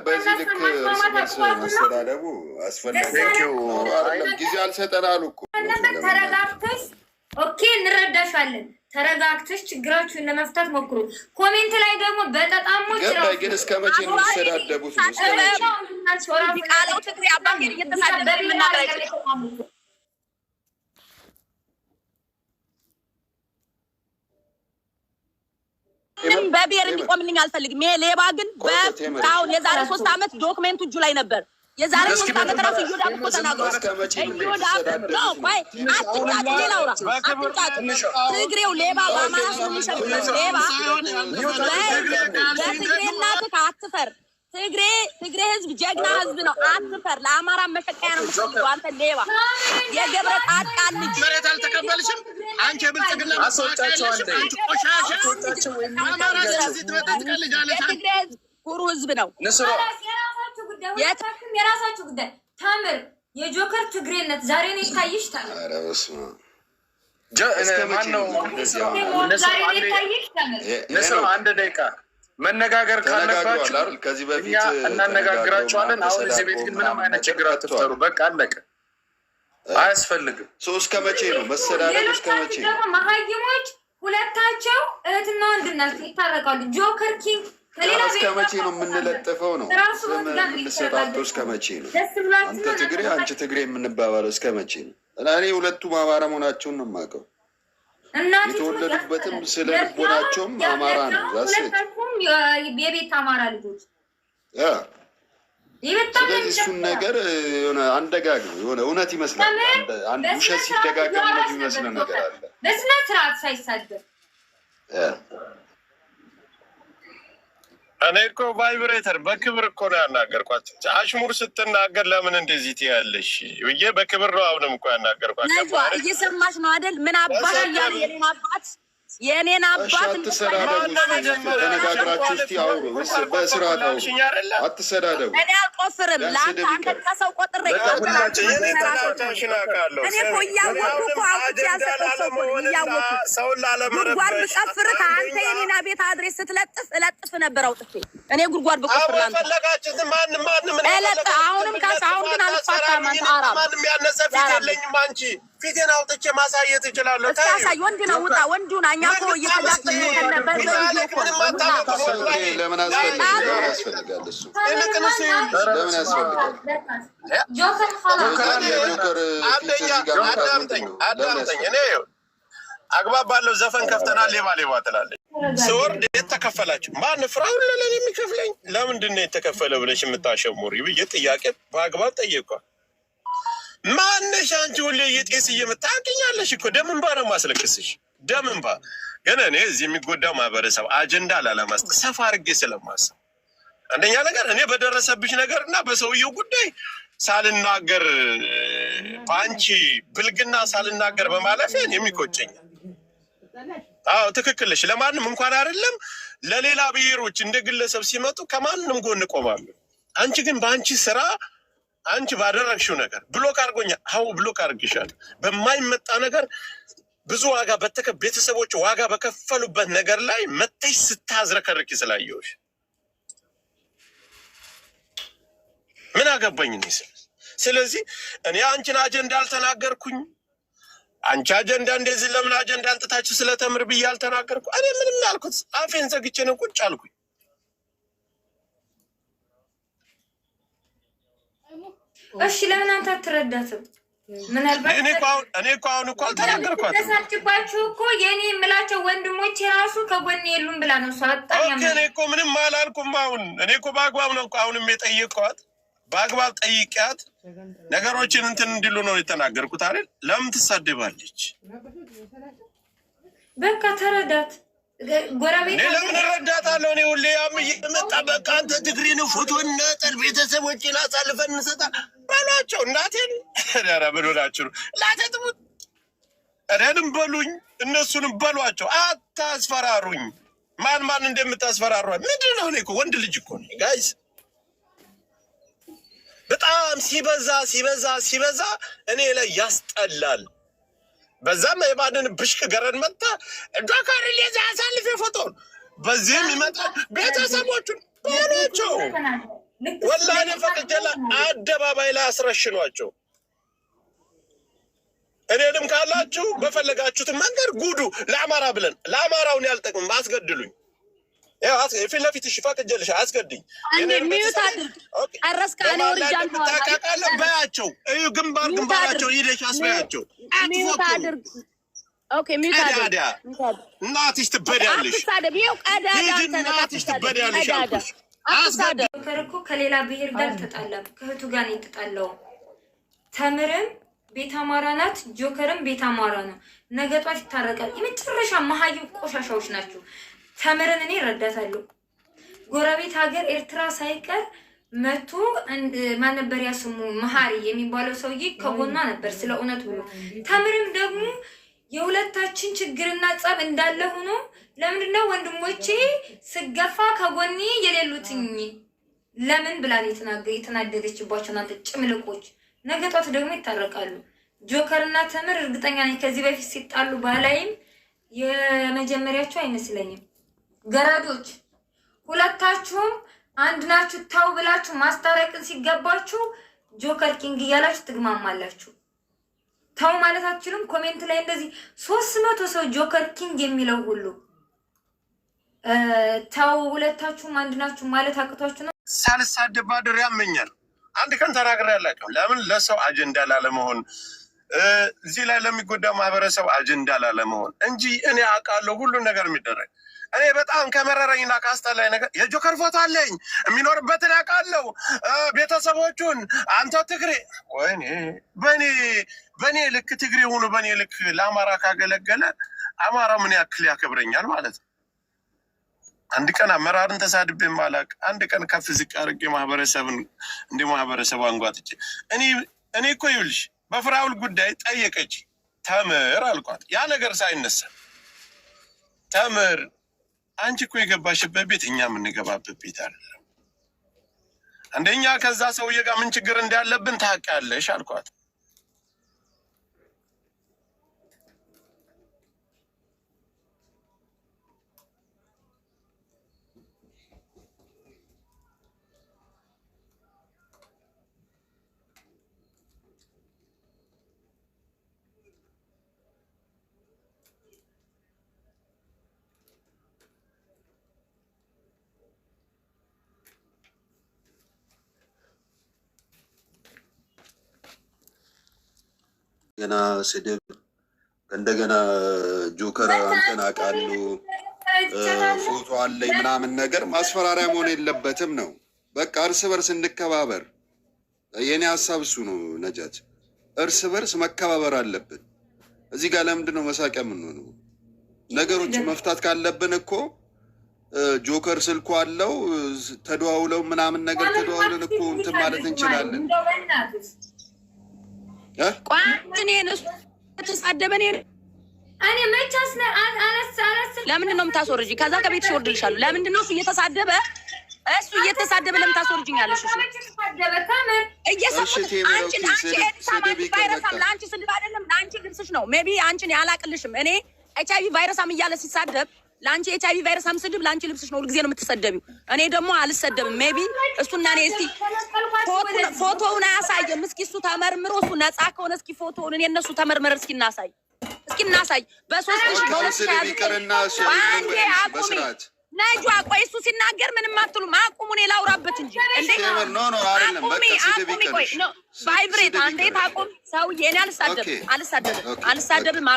በዚህ ልክ መሰዳደቡ አስፈላጊ ጊዜ አልሰጠን አሉ እኮ። ተረጋግተሽ ኦኬ፣ እንረዳሻለን። ተረጋግተሽ ችግራችሁን ለመፍታት ሞክሩ። ኮሜንት ላይ ደግሞ በጣም ግን እስከ መቼ ነው የሚሰዳደቡት? በብሔር እንዲቆምልኝ አልፈልግም። ይሄ ሌባ ግን በአሁን የዛሬ 3 ዓመት ዶክመንቱ እጁ ላይ ነበር። የዛሬ 3 ዓመት ራሱ ይሁዳም እኮ ተናግሯል። ትግሬው ሌባ በአማራ ሰው የሚሸፍን ሌባ በትግሬ እናትህ አትፈር። ትግሬ ህዝብ ጀግና ህዝብ ነው። አትፈር። ለአማራ መሸቀያ ነው የምትፈልገው አንተ ሌባ የገብረ ጻድቃን ልጅ። መሬት አልተቀበልሽም አንቺ የብልጽግና አስወጣቸው። አንተ ቆሻሻ አማራ ስለዚህ ትመጣለች። የትግሬ ህዝብ ኩሩ ህዝብ ነው። የራሳችሁ ጉዳይ። ታምር የጆከር ትግሬነት ዛሬ ነው የታየሽ። ታምር ኧረ በስመ አብ ማነው ንስሮ አንድ ደቂቃ መነጋገር ካለባችሁ ከዚህ በፊት እናነጋግራችኋለን። አሁን እዚህ ቤት ግን ምንም አይነት ችግር አትፍጠሩ። በቃ አለቀ። አያስፈልግም። እስከ መቼ ነው መሰዳደብ? እስከ መቼ ነው? መሀይሞች ሁለታቸው እህትና ወንድነት ይታረቃሉ። ጆከር ኪንግ እስከ መቼ ነው የምንለጥፈው? ነው የምንሰጣጠው? እስከ መቼ ነው አንተ ትግሬ አንቺ ትግሬ የምንባባለው? እስከ መቼ ነው? እኔ ሁለቱም አማራ መሆናቸውን ነው የማውቀው። የተወለዱበትም ስለ ልቦናቸውም አማራ ነው። የቤት አማራ ልጆች። ስለዚህ እሱን ነገር የሆነ አንደጋግም የሆነ እውነት ይመስላል። አንድ ውሸት ሲደጋገም እውነት ይመስለ ነገር አለ። በስነ ስርዓት ሳይሳደብ እኔ እኮ ቫይብሬተር በክብር እኮ ነው ያናገርኳት። አሽሙር ስትናገር ለምን እንደዚህ ትያለሽ ብዬ በክብር ነው አሁንም እኮ ያናገርኳት። እየሰማሽ ነው አይደል? ምን አባት እያለ የኔን አባት ተነጋግራችሁ እስቲ አውሩ። በስርዓት አውሩ፣ አትሰዳደቡ። እኔ አልቆፍርም። ለአንተ አንተ ከሰው ቆጥሬ እኔ እኮ እያወቁ እኮ አውጥቼ ያልሰጠው እያወቁ ሰውን ላለመረበሽ ጉድጓድ ብቀፍርህ አንተ የኔና ቤት አድሬስ ስትለጥፍ እለጥፍ ነበር አውጥቼ እኔ ጉድጓድ ብቆፍር ላንተ አሁንም አሁን ግን አልፋታም። ማንም ያነሰ ፊት የለኝም። አንቺ ፊቴን አውጥቼ ማሳየት እችላለሁ። ታሳይ ወንድ ነው። ውጣ ወንዱን እኛ እኮ እየተጋጠመ ነበር። ለምን ያስፈልጋል? እሱ ለምን ያስፈልጋል? አዳምጠኝ። እኔ አግባብ ባለው ዘፈን ከፍተናል። ሌባ ሌባ ትላለች። ስወርድ የተከፈላችሁ ማን ፍራውን ለለን የሚከፍለኝ ለምንድን ነው የተከፈለ ብለሽ የምታሸሙሪ ብዬ ጥያቄ በአግባብ ጠየኳል። ማነሽ አንቺ ሁሌ የጤስ እየምታገኛለሽ እኮ ደም እንባ ነው ማስለቅስሽ። ደም እንባ ግን እኔ እዚህ የሚጎዳው ማህበረሰብ አጀንዳ ላለማስጠት ሰፋ አድርጌ ስለማስብ አንደኛ ነገር እኔ በደረሰብሽ ነገር እና በሰውየው ጉዳይ ሳልናገር በአንቺ ብልግና ሳልናገር በማለፌ የሚቆጨኛል። አዎ ትክክልሽ። ለማንም እንኳን አይደለም ለሌላ ብሔሮች እንደ ግለሰብ ሲመጡ ከማንም ጎን ቆማለሁ። አንቺ ግን በአንቺ ስራ አንቺ ባደረግሽው ነገር ብሎክ አድርጎኛል። አዎ ብሎክ አድርግሻል። በማይመጣ ነገር ብዙ ዋጋ ቤተሰቦች ዋጋ በከፈሉበት ነገር ላይ መተሽ ስታዝረከርኪ ስላየሁሽ ምን አገባኝ ነው። ስለዚህ እኔ አንቺን አጀንዳ አልተናገርኩኝ። አንቺ አጀንዳ እንደዚህ ለምን አጀንዳ አንጥታችሁ ስለተምር ብዬ አልተናገርኩ። እኔ ምንም ያልኩት አፌን ዘግቼ ነው ቁጭ አልኩኝ። እሺ ለምን አንተ አትረዳትም? ምናልባት እኔ እኮ አሁን እኮ አልተናገርኳትም። ተሳጭባችሁ እኮ የኔ የምላቸው ወንድሞቼ ራሱ ከጎን የሉም ብላ ነው ሳጣኛ። እኔ እኮ ምንም አላልኩም። አሁን እኔ እኮ በአግባብ ነው እኮ አሁንም የጠየቅኳት። በአግባብ ጠይቂያት ነገሮችን እንትን እንዲሉ ነው የተናገርኩት አይደል? ለምን ትሳደባለች? በቃ ተረዳት። ጎረቤት ለምን እረዳታለሁ? እኔ ሁሌ መጣ በቃ አንተ ትግሬ ነው ፎቶ እናጠር ቤተሰቦችን አሳልፈን እንሰጣ በሏቸው። እናቴን ኧረ ምን ሆናችሁ ነው? ላተትሙት እኔንም በሉኝ እነሱንም በሏቸው። አታስፈራሩኝ። ማን እንደምታስፈራሩ ምንድን ነው? እኔ እኮ ወንድ ልጅ እኮ ነኝ ጋይስ። በጣም ሲበዛ እኔ ላይ ያስጠላል። በዛም የባድን ብሽቅ ገረድ መጣ ዶካር ሌዛ አሳልፍ ፎቶን በዚህም ይመጣል። ቤተሰቦቹን ባሏቸው ወላሂ ፈቅጀላ አደባባይ ላይ አስረሽኗቸው። እኔንም ካላችሁ በፈለጋችሁት መንገድ ጉዱ ለአማራ ብለን ለአማራውን ያልጠቅም አስገድሉኝ። ያው ፊት ለፊት እሺ ፈቅጀልሽ አስገድኝ። ሚዩት አድርግ አረስካ ነው ወርጃን ታቃቃለ ባያቸው እዩ ግንባራቸው ሂደሽ አስባያቸው። ሚዩት አድርግ ኦኬ ሚዩት አድርግ እናትሽ ትበዳለሽ። አትሳደብ ይው ቀዳዳ እናትሽ ትበዳለሽ። አትሳደብ ከረኩ ከሌላ ብሔር ጋር ተጣላም ከህቱ ጋር ነው የተጣላው። ተምርም ቤት አማራ ናት፣ ጆከርም ቤት አማራ ነው። ነገ ጧት ይታረቃል። የመጨረሻ መሀይም ቆሻሻዎች ናቸው። ተምርን እኔ እረዳታለሁ። ጎረቤት ሀገር ኤርትራ ሳይቀር መቶ ማን ነበር ያስሙ መሀሪ የሚባለው ሰውዬ ከጎኗ ነበር ስለ እውነት ብሎ። ተምርም ደግሞ የሁለታችን ችግርና ጸብ እንዳለ ሆኖ ለምንድነው ወንድሞቼ ስገፋ ከጎኔ የሌሉትኝ ለምን ብላን የተናደደችባቸው እናንተ ጭምልቆች። ነገ ጧት ደግሞ ይታረቃሉ። ጆከርና ተምር እርግጠኛ ነኝ ከዚህ በፊት ሲጣሉ ባላይም የመጀመሪያቸው አይመስለኝም። ገረዶች ሁለታችሁም አንድ ናችሁ። ታው ብላችሁ ማስታረቅን ሲገባችሁ ጆከር ኪንግ እያላችሁ ትግማማላችሁ። ታው ማለት አትችሉም። ኮሜንት ላይ እንደዚህ 300 ሰው ጆከር ኪንግ የሚለው ሁሉ ታው ሁለታችሁም አንድ ናችሁ ማለት አቅቷችሁ ነው። ሳልሳደብ ባድር ያመኛል። አንድ ቀን ተናግሬ ያላቀው ለምን ለሰው አጀንዳ ላለመሆን እዚህ ላይ ለሚጎዳው ማህበረሰብ አጀንዳ ላለመሆን እንጂ እኔ አውቃለሁ ሁሉ ነገር የሚደረግ። እኔ በጣም ከመረረኝና ካስጠላኝ ነገር የጆከር ፎቶ አለኝ የሚኖርበትን አውቃለሁ። ቤተሰቦቹን አንተ ትግሬ ወይኔ በኔ ልክ ትግሬ ሆኖ በኔ ልክ ለአማራ ካገለገለ አማራ ምን ያክል ያከብረኛል ማለት ነው። አንድ ቀን አመራርን ተሳድቤ ማላቅ፣ አንድ ቀን ከፍ ዝቅ አድርጌ ማህበረሰብን እንደ ማህበረሰቡ አንጓጥቼ እኔ እኮ ይኸውልሽ በፍራውል ጉዳይ ጠየቀች ተምር አልኳት። ያ ነገር ሳይነሳ ተምር አንቺ እኮ የገባሽበት ቤት እኛ የምንገባበት ቤት አይደለም። አንደኛ ከዛ ሰውዬ ጋር ምን ችግር እንዳለብን ታውቂያለሽ አልኳት። ገና ስድብ እንደገና ጆከር አንተን አውቃለሁ ፎቶ አለኝ ምናምን ነገር ማስፈራሪያ መሆን የለበትም ነው። በቃ እርስ በርስ እንከባበር። የኔ ሀሳብ እሱ ነው። ነጃት እርስ በርስ መከባበር አለብን። እዚህ ጋር ለምንድን ነው መሳቂያ የምንሆነው? ነገሮች መፍታት ካለብን እኮ ጆከር ስልኩ አለው ተደዋውለው ምናምን ነገር ተደዋውለን እኮ እንትን ማለት እንችላለን። ለምንድን ነው የምታስወርጂ? ከዛ ከቤትሽ ወርድልሻለሁ። ለምንድን ነው እሱ እየተሳደበ ለምን ታስወርጂኛለሽ? ለአንቺ ስድብ አይደለም፣ ለአንቺ ልብስሽ ነው። ሜይ ቢ አንቺን ያላቅልሽም። እኔ HIV ቫይረሳም እያለ ሲሳደብ ለአንቺ HIV ቫይረሳም ስድብ ለአንቺ ልብስሽ ነው። ሁልጊዜ ነው የምትሰደቢው። እኔ ደግሞ አልሰደብም። ሜይ ቢ እሱና እኔ እስኪ ፎቶውን አያሳየም። እስኪ እሱ ተመርምሮ እሱ ነፃ ከሆነ እስኪ ፎቶውን እኔ እነሱ ተመርምር እስኪ እናሳይ። በ3000 አቁሚ ነጇ። ቆይ እሱ ሲናገር ምንም አትሉም። አቁሙ። እኔ ላውራበት እንጂ አቁሚ። ቆይ ቫይብሬት አንዴ ታቁም። ሰውዬ እኔ አልሳደብም።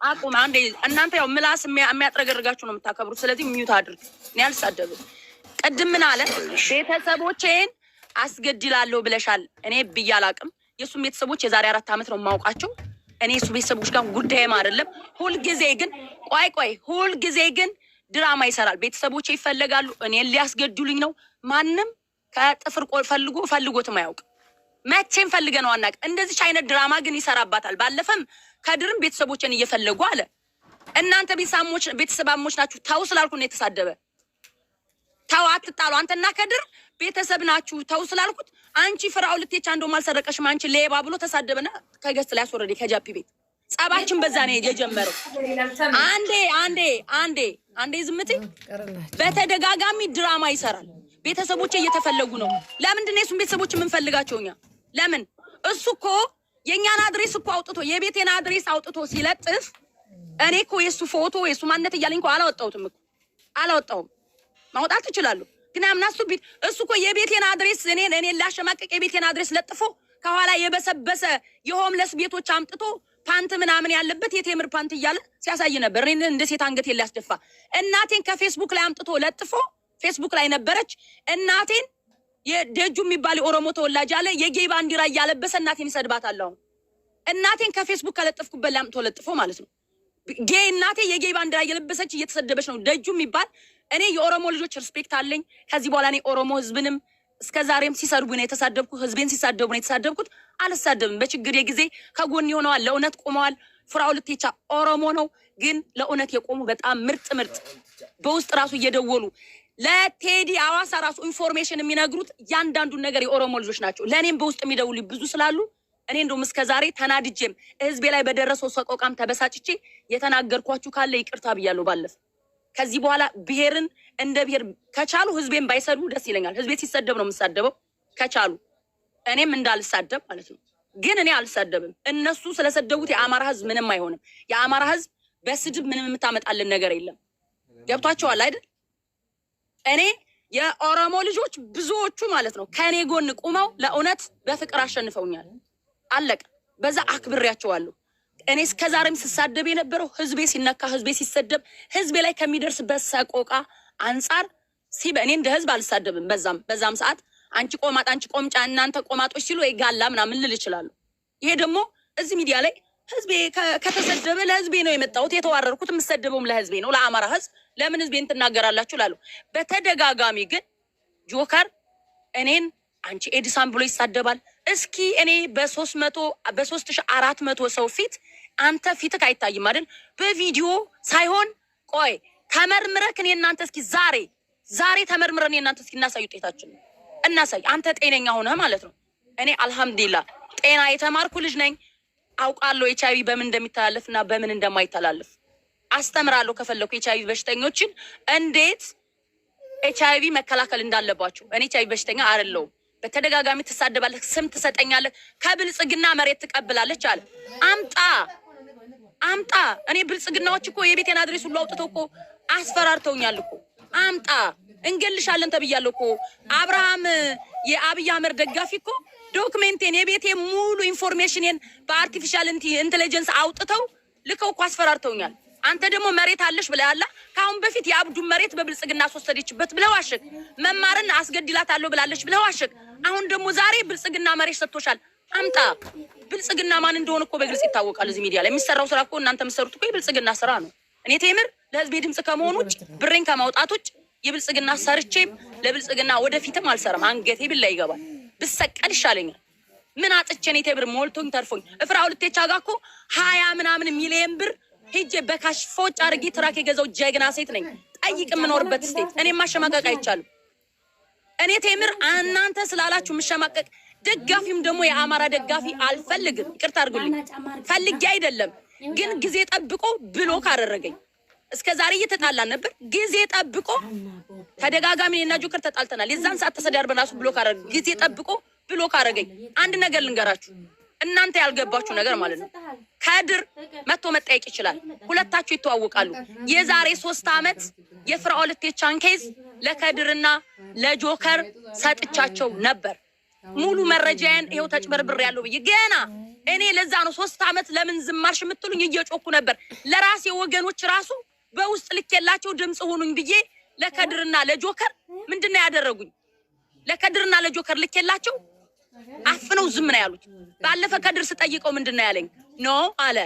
አቁም አንዴ። እናንተ ያው ምላስ የሚያጥረገርጋችሁ ነው የምታከብሩት። ስለዚህ ሚዩት አድርግ። እኔ አልሳደብም። ቅድም ምን አለ? ቤተሰቦቼን አስገድላለሁ ብለሻል። እኔ ብዬ አላቅም። የእሱም ቤተሰቦች የዛሬ 4 ዓመት ነው የማውቃቸው። እኔ የሱ ቤተሰቦች ጋር ጉዳይም አይደለም። ሁልጊዜ ግን ድራማ ይሰራል። ቤተሰቦቼ ይፈለጋሉ። እኔን ሊያስገድሉኝ ነው። ማንም ከጥፍር ፈልጎትም አያውቅ። መቼም ፈልገ ነው አናውቅ። እንደዚህ አይነት ድራማ ግን ይሰራባታል። ባለፈም ከድርም ቤተሰቦችን እየፈለጉ አለ። እናንተ ቤተሰባሞች ናችሁ። ታው ስላልኩ ነው የተሳደበ። ታው አትጣሉ። አንተና ከድር ቤተሰብ ናችሁ። ታው ስላልኩት አንቺ ፍራው ልትቻ እንደው ማልሰረቀሽም አንቺ ሌባ ብሎ ተሳደበና ከገስት ላይ አስወረደ ከጃፒ ቤት። ጸባችን በዛ ነው የጀመረው። አንዴ ዝምት በተደጋጋሚ ድራማ ይሰራል። ቤተሰቦቼ እየተፈለጉ ነው። ለምንድን ነው እሱን ቤተሰቦች የምንፈልጋቸው እኛ? ለምን እሱ እኮ የኛን አድሬስ እኮ አውጥቶ የቤቴን አድሬስ አውጥቶ ሲለጥፍ እኔ እኮ የሱ ፎቶ የሱ ማንነት እያለኝ እኮ አላወጣውም። ማውጣት እችላለሁ ግን አምናሱ ቤት እሱ እኮ የቤቴን አድሬስ እኔን ላሸማቀቅ የቤቴን አድሬስ ለጥፎ ከኋላ የበሰበሰ የሆምለስ ቤቶች አምጥቶ ፓንት ምናምን ያለበት የቴምር ፓንት እያለ ሲያሳይ ነበር። እኔ እንደ ሴት አንገቴን ሊያስደፋ እናቴን ከፌስቡክ ላይ አምጥቶ ለጥፎ ፌስቡክ ላይ ነበረች እናቴን የደጁ የሚባል የኦሮሞ ተወላጅ አለ የጌይ ባንዲራ እያለበሰ እናቴን ይሰድባታል። አሁን እናቴን ከፌስቡክ ከለጥፍኩበት ላይ አምጥቶ ለጥፎ ማለት ነው። ጌይ እናቴ የጌይ ባንዲራ እየለበሰች እየተሰደበች ነው። ደጁ የሚባል እኔ የኦሮሞ ልጆች ሪስፔክት አለኝ። ከዚህ በኋላ እኔ ኦሮሞ ህዝብንም እስከዛሬም ሲሰድቡ ነው የተሳደብኩ፣ ህዝቤን ሲሳደቡ ነው የተሳደብኩት። አልሳደብም። በችግሬ ጊዜ ከጎን ሆነዋል፣ ለእውነት ቆመዋል። ፍራኦል ኢቴቻ ኦሮሞ ነው፣ ግን ለእውነት የቆሙ በጣም ምርጥ በውስጥ ራሱ እየደወሉ ለቴዲ አዋሳ ራሱ ኢንፎርሜሽን የሚነግሩት እያንዳንዱን ነገር የኦሮሞ ልጆች ናቸው። ለእኔም በውስጥ የሚደውሉ ብዙ ስላሉ እኔ እንደውም እስከዛሬ ተናድጄም ህዝቤ ላይ በደረሰው ሰቆቃም ተበሳጭቼ የተናገርኳችሁ ካለ ይቅርታ ብያለሁ። ባለፈ ከዚህ በኋላ ብሔርን እንደ ብሔር ከቻሉ ህዝቤን ባይሰድቡ ደስ ይለኛል። ህዝቤ ሲሰደብ ነው የምሳደበው። ከቻሉ እኔም እንዳልሳደብ ማለት ነው። ግን እኔ አልሳደብም። እነሱ ስለሰደቡት የአማራ ህዝብ ምንም አይሆንም። የአማራ ህዝብ በስድብ ምንም የምታመጣልን ነገር የለም። ገብቷቸዋል አይደል? እኔ የኦሮሞ ልጆች ብዙዎቹ ማለት ነው ከእኔ ጎን ቁመው ለእውነት በፍቅር አሸንፈውኛል። አለቀ። በዛ አክብሬያቸዋለሁ። እኔ እስከዛሬም ስሳደብ የነበረው ህዝቤ ሲነካ፣ ህዝቤ ሲሰደብ፣ ህዝቤ ላይ ከሚደርስበት ሰቆቃ አንጻር እኔ እንደ ህዝብ አልሳደብም። በዛም ሰዓት አንቺ ቆማጥ፣ አንቺ ቆምጫ፣ እናንተ ቆማጦች ሲሉ ጋላ ምናምን ልል ይችላሉ። ይሄ ደግሞ እዚህ ሚዲያ ላይ ህዝቤ ከተሰደበ ለህዝቤ ነው የመጣሁት፣ የተዋረርኩት የምሰደበውም ለህዝቤ ነው፣ ለአማራ ህዝብ። ለምን ህዝቤን ትናገራላችሁ ላሉ በተደጋጋሚ ግን ጆከር እኔን አንቺ ኤዲሳን ብሎ ይሳደባል። እስኪ እኔ በ3400 ሰው ፊት አንተ ፊትክ አይታይም አይደል? በቪዲዮ ሳይሆን ቆይ ተመርምረክ እኔ እናንተ እስኪ ዛሬ ተመርምረን እናንተ እስኪ እናሳይ፣ ውጤታችን እናሳይ። አንተ ጤነኛ ሆነህ ማለት ነው። እኔ አልሐምዱሊላህ ጤና የተማርኩ ልጅ ነኝ። አውቃለሁ ኤችአይቪ በምን እንደሚተላለፍና በምን እንደማይተላለፍ አስተምራለሁ። ከፈለኩ ኤችአይቪ በሽተኞችን እንዴት ኤችአይቪ መከላከል እንዳለባቸው። እኔ ኤችአይቪ በሽተኛ አይደለሁም። በተደጋጋሚ ትሳደባለህ፣ ስም ትሰጠኛለህ፣ ከብልጽግና መሬት ትቀብላለች አለ። አምጣ። እኔ ብልጽግናዎች እኮ የቤቴን አድሬስ ሁሉ አውጥተው እኮ አስፈራርተውኛል እኮ። አምጣ፣ እንገልሻለን ተብያለሁ እኮ። አብርሃም የአብይ አህመድ ደጋፊ እኮ ዶክሜንቴን የቤቴ ሙሉ ኢንፎርሜሽንን በአርቲፊሻል ኢንቴሊጀንስ አውጥተው ልከው እኮ አስፈራርተውኛል። አንተ ደግሞ መሬት አለሽ ብለህ ከአሁን በፊት የአብዱን መሬት በብልጽግና አስወሰደችበት ብለው አሸክ። መማርን አስገድላታለሁ ብላለች ብለው አሸክ። አሁን ደግሞ ዛሬ ብልጽግና መሬት ሰጥቶሻል። አምጣ። ብልጽግና ማን እንደሆነ እኮ በግልጽ ይታወቃል። እዚህ ሚዲያ ላይ የሚሰራው ስራ እኮ እናንተ የምትሰሩት እኮ የብልጽግና ስራ ነው። እኔ ቴምር ለህዝቤ ድምጽ ከመሆኑ ውጭ ብሬን ከማውጣት ውጭ የብልጽግና ሰርቼም ለብልጽግና ወደፊትም አልሰራም። አንገቴ ብላ ይገባል። ብሰቀል ይሻለኛል። ምን አጥቼ እኔ ቴምር ሞልቶኝ ተርፎኝ ፍራኦል ኢቴቻ ጋር እኮ 20 ምናምን ሚሊዮን ብር ሄጄ በካሽ ፎጭ አድርጌ ትራክ የገዛው ጀግና ሴት ነኝ። ጠይቅ የምኖርበት ስቴት። እኔ ማሸማቀቅ አይቻልም። እኔ ቴምር እናንተ ስላላችሁ የምሸማቀቅ ደጋፊም ደግሞ የአማራ ደጋፊ አልፈልግም። ይቅርታ አድርጉልኝ። ፈልጌ አይደለም ግን ጊዜ ጠብቆ ብሎክ አደረገኝ። እስከ ዛሬ እየተጣላን ነበር። ጊዜ ጠብቆ ተደጋጋሚ እና ጆከር ተጣልተናል። የዛን ሰዓት ተሰዳድበን ራሱ ብሎክ አደረገኝ። ጊዜ ጠብቆ ብሎክ አደረገኝ። አንድ ነገር ልንገራችሁ፣ እናንተ ያልገባችሁ ነገር ማለት ነው። ከድር መጥቶ መጠየቅ ይችላል። ሁለታችሁ ይተዋወቃሉ። የዛሬ 3 ዓመት የፍራኦል ኢቴቻን ኬዝ ለከድርና ለጆከር ሰጥቻቸው ነበር። ሙሉ መረጃዬን ይሄው ተጭበርብር ያለው ብዬ ገና እኔ ለዛ ነው 3 ዓመት ለምን ዝማርሽ የምትሉኝ እየጮኩ ነበር። ለራሴ ወገኖች ራሱ በውስጥ ልኬላቸው ድምጽ ሆኑኝ ብዬ ለከድርና ለጆከር ምንድነው ያደረጉኝ? ለከድርና ለጆከር ልኬላቸው አፍነው ዝም ነው ያሉት። ባለፈ ከድር ስጠይቀው ምንድነው ያለኝ? ኖ አለ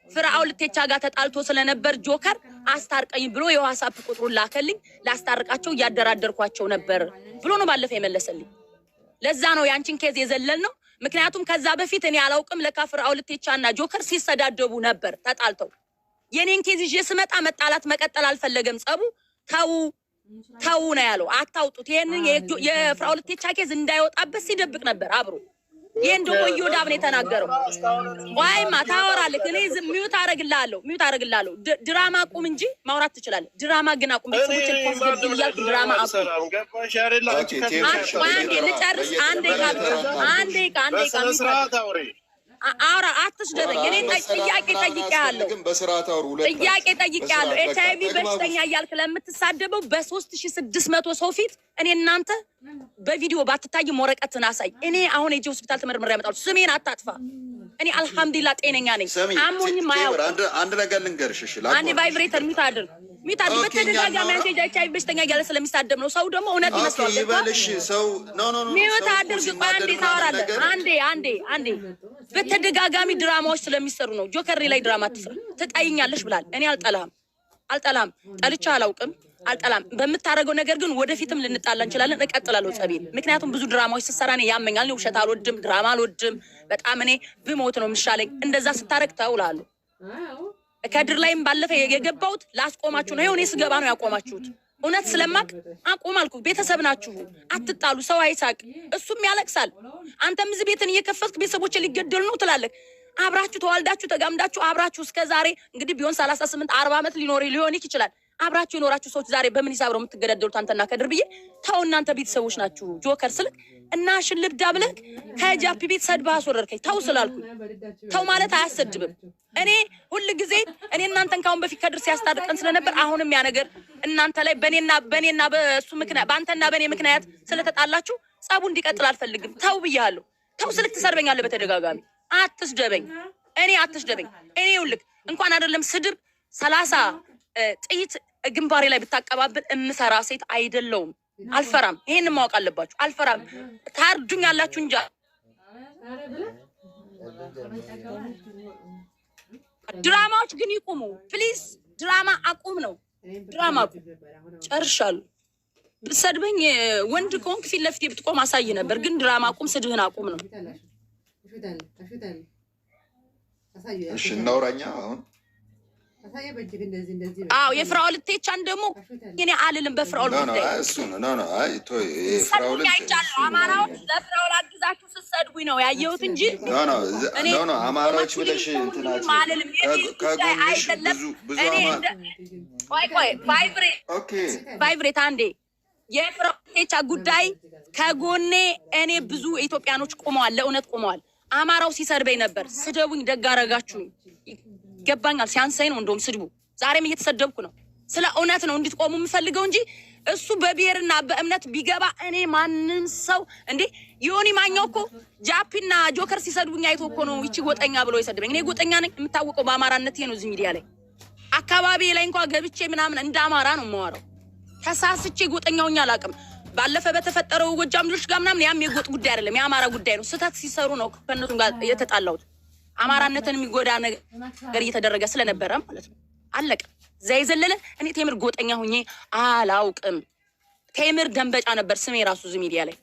ፍራኦል ኢቴቻ ጋር ተጣልቶ ስለነበር ጆከር አስታርቀኝ ብሎ የዋትስአፕ ቁጥሩን ላከልኝ። ላስታርቃቸው እያደራደርኳቸው ነበር ብሎ ነው ባለፈ የመለሰልኝ። ለዛ ነው ያንቺን ኬዝ የዘለል ነው። ምክንያቱም ከዛ በፊት እኔ አላውቅም ለካ ፍራኦል ኢቴቻና ጆከር ሲሰዳደቡ ነበር ተጣልተው። የኔን ኬዝ ይዤ ስመጣ መጣላት መቀጠል አልፈለገም። ጸቡ ተው ነው ያለው። አታውጡት። ይሄንን የፍራኦል ኢቴቻ ኬዝ እንዳይወጣበት ሲደብቅ ነበር አብሮ። ይሄን ደግሞ እዮዳብ ነው የተናገረው። ዋይማ ታወራለህ። እኔ ሚውት አረግላለሁ። ድራማ አቁም እንጂ ማውራት ትችላለህ። ድራማ ግን አቁም። ቤተሰቦችን ታስገድል እያልክ ድራማ አቁም። አንዴ ልጨርስ። አንዴ አውራ አትስደበኝ። እኔ ጥያቄ ጠይቄያለሁ። ኤችአይቪ በሽተኛ እያልክ ለምትሳደበው በ3600 ሰው ፊት እኔ እናንተ በቪዲዮ ባትታይም ወረቀትን አሳይ። እኔ አሁን ሄጄ ሆስፒታል ተመርምሬ ያመጣሉ። ስሜን አታጥፋ። እኔ አልሐምዱሊላህ ጤነኛ ነኝ። አሞኝም አያውቅም። አንድ ነገር ልንገርሽ። እሺ አንዴ ቫይብሬተር ሚውት አድርግ። በተደጋጋሚ አንተ ኤችአይቪ በሽተኛ እያለ ስለሚሳደብ ነው። ሰው ደግሞ እውነት ይመስለዋል። ይበልሽ ሰው ሚውት አድርግ። አንዴ ታወራለህ። አንዴ በተደጋጋሚ ድራማዎች ስለሚሰሩ ነው። ጆከር ላይ ድራማ አትስራ። ትጣይኛለሽ ብላል። እኔ አልጠላም። ጠልቻ አላውቅም። አልጠላም። በምታደርገው ነገር ግን ወደፊትም ልንጣላ እንችላለን። እቀጥላለሁ ጸቤን። ምክንያቱም ብዙ ድራማዎች ስትሰራ እኔ ያመኛል። እኔ ውሸት አልወድም፣ ድራማ አልወድም። በጣም እኔ ብሞት ነው የሚሻለኝ። እንደዛ ስታረግ ተውላለሁ። ከድር ላይም ባለፈ የገባሁት ላስቆማችሁ ነው። ይኸው እኔ ስገባ ነው ያቆማችሁት። እውነት ስለማቅ አቁም አልኩ። ቤተሰብ ናችሁ፣ አትጣሉ። ሰው አይሳቅ፣ እሱም ያለቅሳል። አንተም እዚህ ቤትን እየከፈትክ ቤተሰቦች ሊገደሉ ነው ትላለህ። አብራችሁ ተዋልዳችሁ ተጋምዳችሁ አብራችሁ እስከ ዛሬ እንግዲህ ቢሆን 38-40 ዓመት ሊሆን ይችላል። አብራችሁ የኖራችሁ ሰዎች ዛሬ በምን ሂሳብ ነው የምትገዳደሉት? አንተና ከድር ብዬ ተው። እናንተ ቤተሰቦች ናችሁ። ጆከር ስልክ እና ሽልብዳ ብለህ ከጃፒ ቤት ሰድባ አስወረድከኝ። ተው ስላልኩኝ ተው ማለት አያሰድብም። እኔ ሁል ጊዜ እኔ እናንተን ካሁን በፊት ከድር ሲያስታርቀን ስለነበር አሁንም ያ ነገር እናንተ ላይ በእኔና በእሱ ምክንያት በአንተና በእኔ ምክንያት ስለተጣላችሁ ጸቡ እንዲቀጥል አልፈልግም። ተው ብያለሁ። ተው ስልክ ትሰርበኛለህ በተደጋጋሚ። አትስደበኝ። እኔ ይኸውልህ እንኳን አይደለም ስድብ 30 ጥይት ግንባሬ ላይ ብታቀባብል እምሰራ ሴት አይደለውም። አልፈራም። ይሄንን ማወቅ አለባችሁ። አልፈራም። ታርዱኝ ያላችሁ እንጂ ድራማዎች ግን ይቁሙ ፕሊዝ። ድራማ አቁም ነው። ድራማ አቁም። ጨርሻለሁ። ብትሰድበኝ ወንድ ከሆንክ ፊት ለፊት ብትቆም አሳይ ነበር። ግን ድራማ አቁም፣ ስድብህን አቁም ነው። እሺ እናውራኛ አሁን አዎ የፍራኦል ቴቻን ደግሞ እኔ አልልም። በፍራኦል ጉዳይ አማራዎች ለፍራኦል አግዛችሁ ስትሰድቡኝ ነው ያየሁት እንጂ አማራዎች ብለሽ አልልም። ቫይብሬት አንዴ የፍራኦል ቴቻ ጉዳይ ከጎኔ እኔ ብዙ ኢትዮጵያኖች ቆመዋል፣ ለእውነት ቆመዋል። አማራው ሲሰድበኝ ነበር። ስደቡኝ፣ ደግ አደረጋችሁኝ። ይገባኛል። ሲያንሰኝ ነው እንደውም ስድቡ። ዛሬም እየተሰደብኩ ነው። ስለ እውነት ነው እንድትቆሙ የምፈልገው እንጂ እሱ በብሔርና በእምነት ቢገባ እኔ ማንም ሰው እንዴ ዮኒ ማኛው እኮ ጃፒና ጆከር ሲሰድቡኝ አይቶ እኮ ነው ይቺ ጎጠኛ ብሎ ይሰድበኝ። እኔ ጎጠኛ ነኝ የምታወቀው በአማራነቴ ነው። እዚህ ሚዲያ ላይ አካባቢ ላይ እንኳን ገብቼ ምናምን እንደ አማራ ነው የማወራው። ተሳስቼ ጎጠኛውኛ አላውቅም። ባለፈ በተፈጠረው ጎጃም ልጆች ጋር ምናምን ያም የጎጥ ጉዳይ አይደለም፣ የአማራ ጉዳይ ነው። ስህተት ሲሰሩ ነው ከነሱ ጋር የተጣላሁት። አማራነትን የሚጎዳ ነገር እየተደረገ ስለነበረ ማለት ነው። አለቀ። ዘይ ዘለለ እኔ ቴምር ጎጠኛ ሁኜ አላውቅም። ቴምር ደንበጫ ነበር ስሜ ራሱ እዚህ ሚዲያ ላይ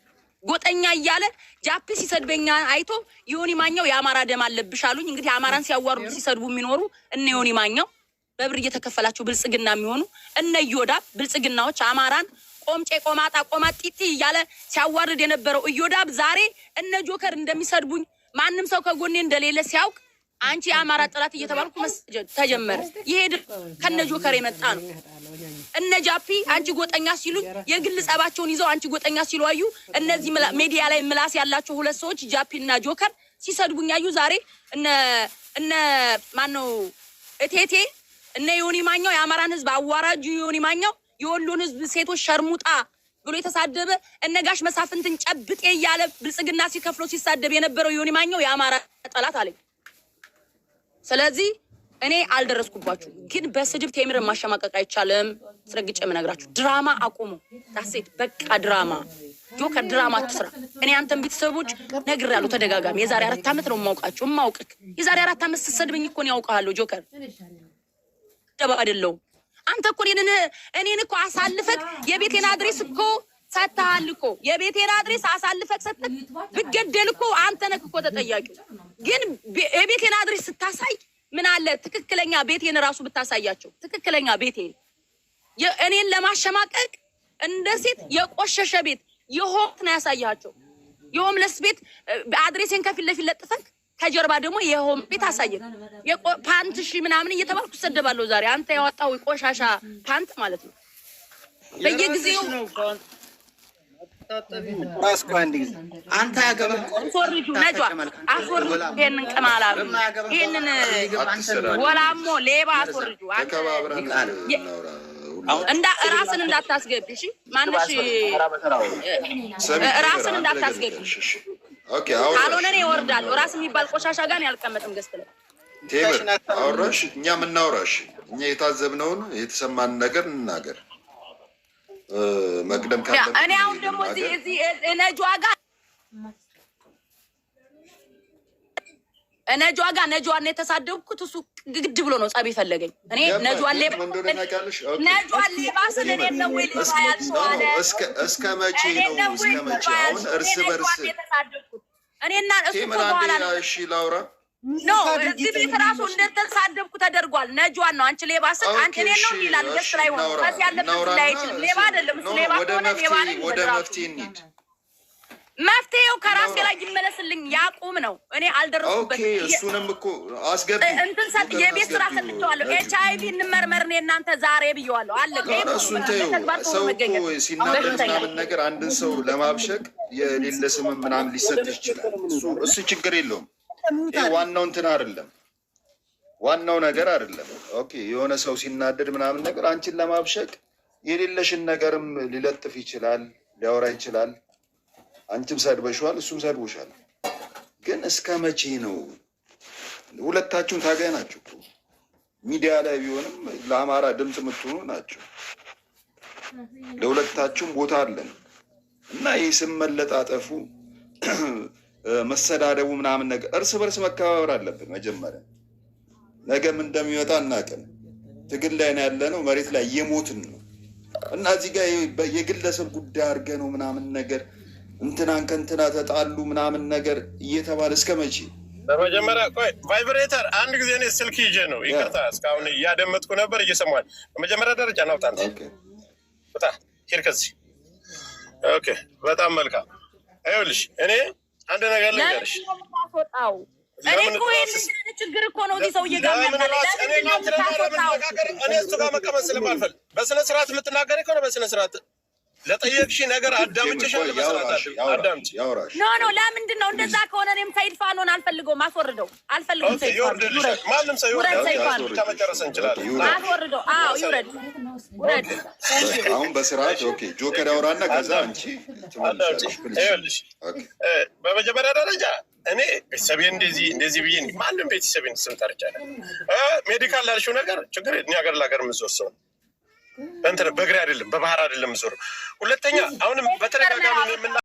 ጎጠኛ እያለ ጃፒ ሲሰድበኛ አይቶ ዮኒ ማኛው የአማራ ደም አለብሽ አሉኝ። እንግዲህ አማራን ሲያዋርዱ ሲሰድቡ የሚኖሩ እነ ዮኒ ማኛው በብር እየተከፈላቸው ብልጽግና የሚሆኑ እነ እዮዳብ ብልጽግናዎች አማራን ቆምጬ ቆማጣ ቆማጢቲ እያለ ሲያዋርድ የነበረው እዮዳብ ዛሬ እነ ጆከር እንደሚሰድቡኝ ማንም ሰው ከጎኔ እንደሌለ ሲያውቅ አንቺ የአማራ ጥላት እየተባልኩ ተጀመረ። ይሄ ከነ ጆከር የመጣ ነው። እነ ጃፒ አንቺ ጎጠኛ ሲሉኝ የግል ጸባቸውን ይዘው አንቺ ጎጠኛ ሲሉ አዩ። እነዚህ ሚዲያ ላይ ምላስ ያላቸው ሁለት ሰዎች ጃፒ እና ጆከር ሲሰድቡኝ አዩ። ዛሬ እነ ማነው እቴቴ እነ ዮኒ ማኛው የአማራን ሕዝብ አዋራጁ ዮኒ ማኛው የወሎን ሕዝብ ሴቶች ሸርሙጣ ብሎ የተሳደበ እነጋሽ መሳፍንትን ጨብጤ እያለ ብልጽግና ሲከፍሎ ሲሳደብ የነበረው ዮኒ ማኛው የአማራ ጠላት አለኝ። ስለዚህ እኔ አልደረስኩባችሁ፣ ግን በስድብ ቴምርን ማሸማቀቅ አይቻልም። ስረግጬ የምነግራችሁ ድራማ አቁሙ። ታሴት በቃ ድራማ ጆከር ድራማ አትስራ። እኔ አንተን ቤተሰቦች ነግሬያለሁ ተደጋጋሚ። የዛሬ 4 ዓመት ነው የማውቃችሁ። የማውቅክ የዛሬ 4 ዓመት ስትሰድበኝ እኮ ነው ያውቃለሁ። ጆከር ደባ አይደለሁም። አንተ እኮ እኔን እኮ አሳልፈክ የቤቴን አድሬስ እኮ ሰጥተሃል እኮ የቤቴን አድሬስ አሳልፈክ ሰጥተክ ብገደል እኮ አንተ ነህ እኮ ተጠያቂው። ግን የቤቴን አድሬስ ስታሳይ ምን አለ ትክክለኛ ቤቴን ራሱ ብታሳያቸው። ትክክለኛ ቤቴን እኔን ለማሸማቀቅ እንደ ሴት የቆሸሸ ቤት የሆት ነው ያሳያቸው። የሆምለስ ቤት አድሬሴን ከፊት ለፊት ለጥፈክ ከጀርባ ደግሞ የሆም ቤት አሳየን። ፓንት ሺ ምናምን እየተባልኩ ሰደባለሁ። ዛሬ አንተ ያወጣው ቆሻሻ ፓንት ማለት ነው። በየጊዜው አንተ ያገባህ አስወርጁ ነጇ አስወርጁ። ይሄንን ቅማላ ይሄንን ወላሞ ሌባ አስወርጁ። እንዳ ራስን እንዳታስገቢ እሺ። ማንሽ ራስን እንዳታስገቢ ኦኬ። ካልሆነ እኔ እወርዳለሁ። ራስ የሚባል ቆሻሻ ጋር ያልቀመጥም ገዝት ላይ ቴምር አውራሽ እኛ የምናወራሽ እኛ የታዘብነውን የተሰማን ነገር እንናገር። መቅደም ካለ እኔ አሁን ደግሞ እዚህ ነጇ ጋር ነጇን የተሳደብኩት እሱ ግድ ብሎ ነው ጸብ ይፈለገኝ። እኔ ነጇን ሌባ ስል እኔ ነው ወይ ሌባ ያልሰዋለ እስከ መቼ ነው? እስከ መቼ አሁን እርስ በርስ እኔና እሱ በኋላ ነው። እሺ ላውራ ኖ እዚህ ቤት ራሱ እንደተሳደብኩ ተደርጓል። ነጇን ነው አንቺ ሌባ ስል አንቺ እኔ ነው ይላል። ደስ ላይ ሆነ ከዚህ ያለበት ላይ አይችልም። ሌባ አይደለም እሱ ሌባ ሆነ ሌባ ነው። ወደ መፍትሄ እንሂድ። መፍትሄው ከራሴ ላይ ይመለስልኝ ያቁም ነው። እኔ አልደረስኩበት። ኦኬ እሱንም እኮ አስገቢ እንትን ሰጥ የቤት ስራ ሰጥቼዋለሁ። ኤችአይቪ እንመርመር ነው እናንተ ዛሬ ብየዋለሁ። አለቀ። እሱን ተይው። ሰው እኮ ሲናገር ምናምን ነገር አንድን ሰው ለማብሸቅ የሌለ ስም ምናምን ሊሰጥሽ ይችላል። እሱ ችግር የለውም። ይሄ ዋናው እንትን አይደለም፣ ዋናው ነገር አይደለም። ኦኬ የሆነ ሰው ሲናደድ ምናምን ነገር አንቺን ለማብሸቅ የሌለሽን ነገርም ሊለጥፍ ይችላል፣ ሊያወራ ይችላል። አንቺም ሰድበሽዋል፣ እሱም ሰድቦሻል። ግን እስከ መቼ ነው? ሁለታችሁም ታጋይ ናችሁ። ሚዲያ ላይ ቢሆንም ለአማራ ድምፅ የምትሆኑ ናቸው። ለሁለታችሁም ቦታ አለን እና ይህ ስም መለጣጠፉ መሰዳደቡ ምናምን ነገር እርስ በርስ መከባበር አለብን። መጀመሪያ ነገም እንደሚወጣ እናውቅም። ትግል ላይ ነው ያለ ነው፣ መሬት ላይ እየሞትን ነው እና እዚህ ጋር የግለሰብ ጉዳይ አድርገ ነው ምናምን ነገር እንትናን ከእንትና ተጣሉ ምናምን ነገር እየተባለ እስከ መቼ? በመጀመሪያ ቆይ ቫይብሬተር አንድ ጊዜ እኔ ስልክ ይዤ ነው ይቅርታ፣ እስካሁን እያደመጥኩ ነበር እየሰማል። በመጀመሪያ ደረጃ ናውጣ በጣ ሂድ ከዚህ ኦኬ፣ በጣም መልካም። ይኸውልሽ እኔ አንድ ነገር ልንገርሽ። እኔ እኮ ይህን ችግር እኮ ነው እዚህ ሰውዬ ጋር እኔ እሱ ጋር መቀመጥ ስለማልፈልግ በስነ ስርዓት የምትናገር ከሆነ በስነ ስርዓት ለጠየቅሽ ነገር አዳምጭሻለሁ። በስርዓት አዳምጭ። ኖ ለምንድን ነው እንደዛ ከሆነ እኔም ሰይድ ፋኖን አልፈልገውም። አስወርደው። አልፈልግም ሰይድ ፋኖ። ማንም ሰው ይወርዳል። መጨረስ እንችላለን። አስወርደው። አዎ ይውረድ፣ ውረድ። አሁን በስርዓት ኦኬ። ጆከር ያውራና ከዛ አንቺ ትመልሻለሽ። ይኸውልሽ በመጀመሪያ ደረጃ እኔ ቤተሰቤ እንደዚህ ብዬ ማንም ቤተሰቤን ስም ጠርቻለሁ። ሜዲካል ላልሽው ነገር ችግር እኔ ሀገር ለሀገር የምዞር ሰው እንትን በእግሬ አይደለም በባህር አይደለም የምዞረው። ሁለተኛ አሁንም በተለይ